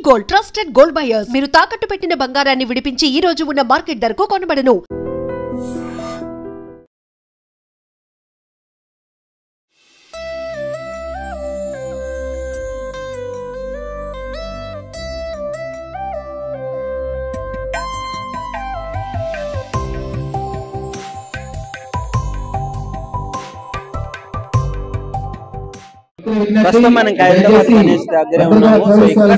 Gold trusted gold buyers మీరు తాకట్టు పెట్టిన బంగారాన్ని విడిపించి ఈ రోజు ఉన్న మార్కెట్ ధరకు కొనబడను. ప్రస్తుతం మనం ఖైరతాబాద్ గణేష్ దగ్గర ఉన్నాము. సో ఇక్కడ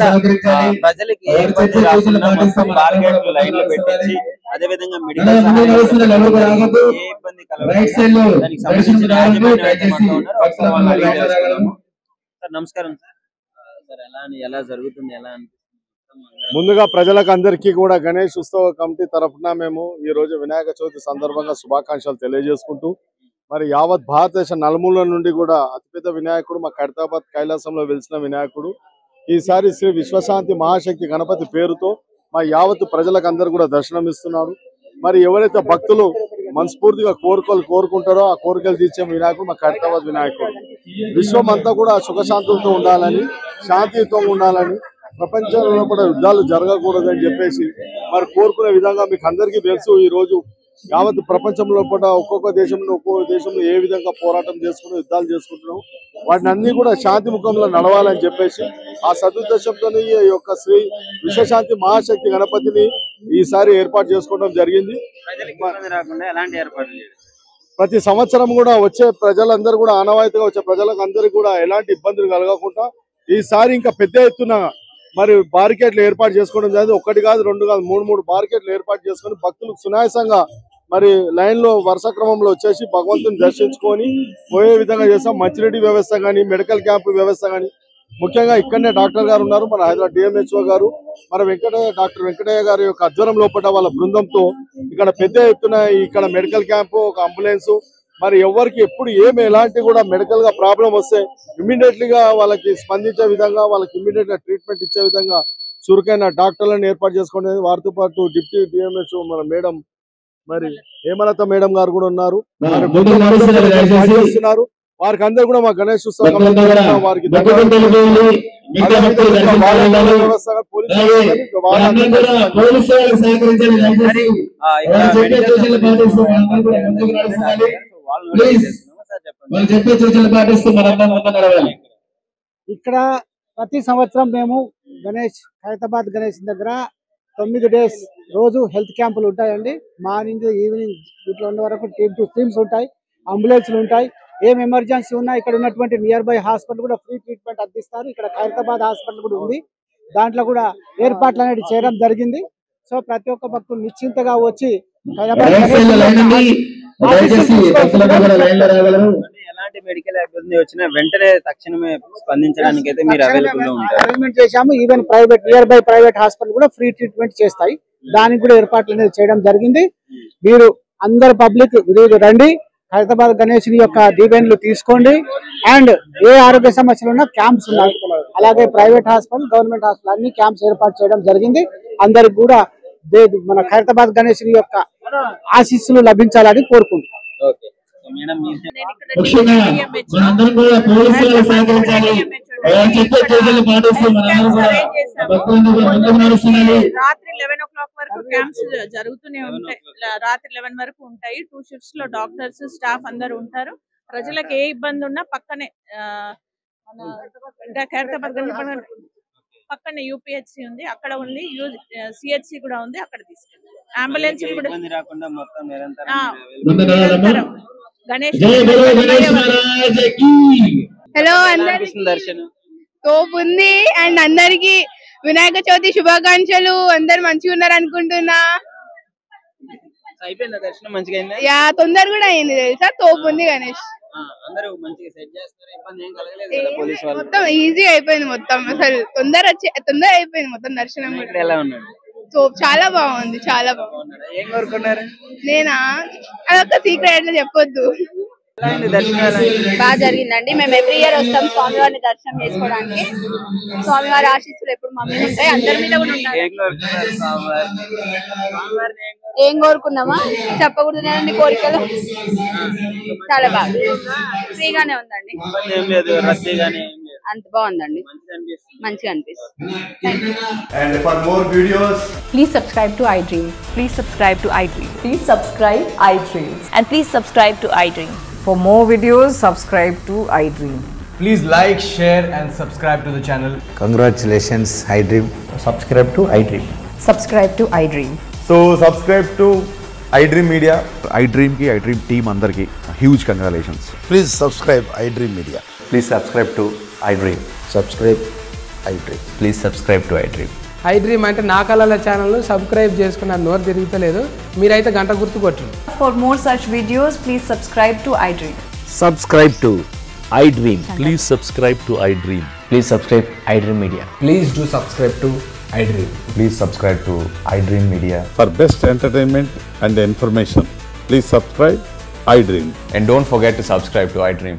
ప్రజలకి ఏ ఇబ్బంది రాకుండా మొత్తం బార్గేట్లు లైన్లు పెట్టించి అదే విధంగా మెడికల్ ఏ ఇబ్బంది కలగకుండా దానికి సంబంధించిన యాజమాన్యం అయితే మనతో ఉన్నారు. ఒకసారి వాళ్ళని అడిగి తెలుసుకుందాము. సార్ నమస్కారం సార్. సార్ ఎలా జరుగుతుంది, ఎలా అనిపిస్తుంది? ముందుగా ప్రజలకు అందరికీ కూడా గణేష్ ఉత్సవ కమిటీ తరఫున మేము ఈ రోజు వినాయక చవితి సందర్భంగా శుభాకాంక్షలు తెలియజేసుకుంటూ మరి యావత్ భారతదేశ నలుమూల నుండి కూడా అతిపెద్ద వినాయకుడు మా ఖైరతాబాద్ కైలాసంలో వెలిసిన వినాయకుడు ఈసారి శ్రీ విశ్వశాంతి మహాశక్తి గణపతి పేరుతో మా యావత్ ప్రజలకు అందరూ కూడా దర్శనమిస్తున్నారు. మరి ఎవరైతే భక్తులు మనస్ఫూర్తిగా కోరుకుంటారో ఆ కోరికలు తీర్చే వినాయకుడు మా ఖైరతాబాద్ వినాయకుడు. విశ్వం అంతా కూడా సుఖశాంతులతో ఉండాలని, శాంతియుతంగా ఉండాలని, ప్రపంచంలో కూడా యుద్ధాలు జరగకూడదని చెప్పేసి మరి కోరుకునే విధంగా మీకు అందరికీ తెలుసు. ఈ రోజు యావత్ ప్రపంచంలో కూడా ఒక్కొక్క దేశంలో ఏ విధంగా పోరాటం చేసుకుని యుద్ధాలు చేసుకుంటున్నాం, వాటిని అన్ని కూడా శాంతి ముఖంలో నడవాలని చెప్పేసి ఆ సదుద్దేశంతో ఈ యొక్క శ్రీ విశ్వశాంతి మహాశక్తి గణపతిని ఈసారి ఏర్పాటు చేసుకోవడం జరిగింది. ప్రతి సంవత్సరం కూడా వచ్చే ప్రజలందరూ కూడా ఆనవాయితీగా వచ్చే ప్రజలకు అందరికీ కూడా ఎలాంటి ఇబ్బందులు కలగకుండా ఈసారి ఇంకా పెద్ద ఎత్తున మరి బారికేట్లు ఏర్పాటు చేసుకోవడం జరిగింది. ఒకటి కాదు, రెండు కాదు, మూడు బారికేట్లు ఏర్పాటు చేసుకొని భక్తులకు సునాయాసంగా మరి లైన్ లో వరుస క్రమంలో వచ్చేసి భగవంతుని దర్శించుకొని పోయే విధంగా చేస్తాం. మంచినీటి వ్యవస్థ కానీ, మెడికల్ క్యాంపు వ్యవస్థ కానీ, ముఖ్యంగా ఇక్కడనే డాక్టర్ గారు ఉన్నారు, మన హైదరాబాద్ డిఎంహెచ్ఓ గారు, మన డాక్టర్ వెంకటయ్య గారి యొక్క ఆధ్వర్యం లోపల వాళ్ళ బృందంతో ఇక్కడ పెద్ద ఎత్తున ఇక్కడ మెడికల్ క్యాంపు, ఒక అంబులెన్స్, మరి ఎవరికి ఎప్పుడు ఎలాంటి కూడా మెడికల్ గా ప్రాబ్లం వస్తే ఇమ్మీడియట్లీగా వాళ్ళకి స్పందించే విధంగా, వాళ్ళకి ఇమ్మీడియట్ గా ట్రీట్మెంట్ ఇచ్చే విధంగా చురుకైన డాక్టర్లను ఏర్పాటు చేసుకునేది. వారితో పాటు డిప్యూటీ డిఎంహెచ్ఓ మన మేడం మరి హేమలత మేడం గారు కూడా ఉన్నారు. వారికి అందరూ కూడా మా గణేష్ ఉత్సవం వారికి ఇక్కడ ప్రతి సంవత్సరం మేము ఖైరతాబాద్ గణేష్ దగ్గర 9 days రోజు హెల్త్ క్యాంపులు ఉంటాయండి. మార్నింగ్ ఈవినింగ్ ఇట్లా ఉన్న వరకు టీమ్స్ ఉంటాయి, అంబులెన్స్లు ఉంటాయి. ఏం ఎమర్జెన్సీ ఉన్నా ఇక్కడ ఉన్నటువంటి నియర్ బై హాస్పిటల్ కూడా ఫ్రీ ట్రీట్మెంట్ అందిస్తారు. ఇక్కడ ఖైరతాబాద్ హాస్పిటల్ కూడా ఉంది, దాంట్లో కూడా ఏర్పాట్లు అనేది చేయడం జరిగింది. సో ప్రతి ఒక్క భక్తులు నిశ్చింతగా వచ్చి ఎలాంటి మెడికల్ ఇబ్బంది వచ్చినా వెంటనే తక్షణమే స్పందించడానికి అయితే మీరు అవైలబుల్ గా ఉంటారు. అరేంజ్మెంట్ చేశాము. Even near by private hospital కూడా ఫ్రీ ట్రీట్మెంట్ చేస్తాయి, దానికి కూడా ఏర్పాట్లు అనేది చేయడం జరిగింది. మీరు అందరు పబ్లిక్ రండి, ఖైరతాబాద్ గణేష్ యొక్క దీవెనలు తీసుకోండి. అండ్ ఏ ఆరోగ్య సమస్యలు ఉన్నా క్యాంప్స్ ఉన్నాయి, అలాగే ప్రైవేట్ హాస్పిటల్, గవర్నమెంట్ హాస్పిటల్ అన్ని క్యాంప్స్ ఏర్పాటు చేయడం జరిగింది. అందరికి కూడా మన ఖైరతాబాద్ గణేష్ యొక్క ఆశీస్సులు లభించాలని కోరుకుంటున్నాం. రాత్రి 11 o'clock వరకు క్యాంప్స్ జరుగుతూనే ఉంటాయి. రాత్రి 11 వరకు ఉంటాయి. 2 shifts లో డాక్టర్స్, స్టాఫ్ అందరు ఉంటారు. ప్రజలకు ఏ ఇబ్బంది ఉన్నా పక్కనే ఖైరతాబాద్ పక్కనే యూపీహెచ్సి ఉంది, అక్కడ ఉంది, సిహెచ్సి కూడా ఉంది, అక్కడ తీసుకెళ్ళి అంబులెన్స్ కూడా గణేష్. హలో అందరికీ తోపు ఉంది అండ్ అందరికి వినాయక చవితి శుభాకాంక్షలు. అందరు మంచిగా ఉన్నారు అనుకుంటున్నా. యా తొందర కూడా అయింది తెలుసా, తోపు ఉంది గణేష్. మొత్తం ఈజీ అయిపోయింది, మొత్తం అసలు తొందర అయిపోయింది మొత్తం దర్శనం. చాలా బాగుంది, చాలా బాగుంది. నేనా అదొక సీక్రెట్ అట్లా చెప్పొద్దు. బాగా జరిగిందండి. మేము ఎవ్రీ ఇయర్ వస్తాం స్వామివారిని దర్శనం చేసుకోవడానికి. స్వామివారి ఆశీస్సులు ఎప్పుడు మమ్మీ ఉంటాయి, అందరి మీద కూడా ఉంటాయి. ఏం కోరుకున్నామా చెప్పకూడదు కదండి కోరికలు. చాలా బాగా ఫ్రీగానే ఉందండి, అంత బాగుందండి. మంచిగా అనిపిస్తుంది. And for more videos, Please subscribe to iDream. Please subscribe to iDream. Please subscribe iDream. And please subscribe to iDream. For more videos, subscribe to iDream. please like, share and subscribe to the channel. Congratulations, iDream. Subscribe to iDream. Subscribe to iDream. So subscribe to iDream Media. iDream ki iDream team andarki huge congratulations. Please subscribe iDream Media. Please subscribe to iDream. Subscribe iDream. Please subscribe to iDream. iDream అంటే నా కళల channel subscribe చేసుకున్న నోరు తిరుగుతలేదు, మీరైతే గంట గుర్తు కొట్టండి. For more such videos, please subscribe to iDream. Subscribe to iDream. Please subscribe to iDream. Please subscribe iDream Media. Please do subscribe to iDream. Please subscribe to iDream Media. For best entertainment and information, please subscribe iDream. And don't forget to subscribe to iDream.